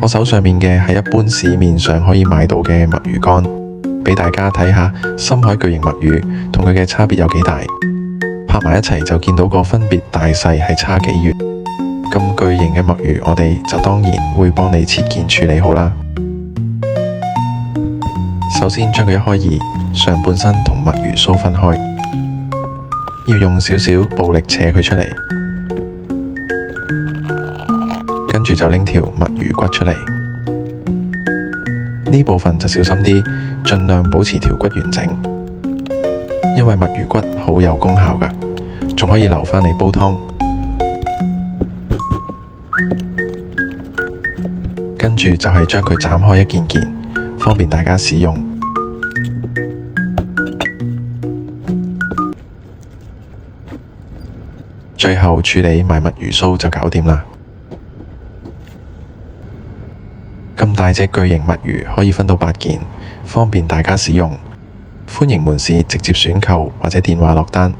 我手上面嘅係一般市面上可以買到嘅墨魚乾，俾大家睇下深海巨型墨魚同佢嘅差別有幾大。拍埋一齊就見到個分別大細係差幾遠。咁巨型嘅墨魚，我哋就當然會幫你切件處理好啦。首先將佢一開二，上半身同墨魚鬚分開，要用少少暴力扯佢出嚟，跟住就拎條墨魚骨出嚟。呢部分就小心啲，盡量保持條骨完整，因為墨魚骨好有功效㗎，仲可以留返嚟煲湯。跟住就係將佢斬開一件件，方便大家使用。最後處理埋墨魚鬚就搞掂啦。咁大隻巨型墨魚可以分到8件，方便大家使用。歡迎門市直接選購或者電話落單。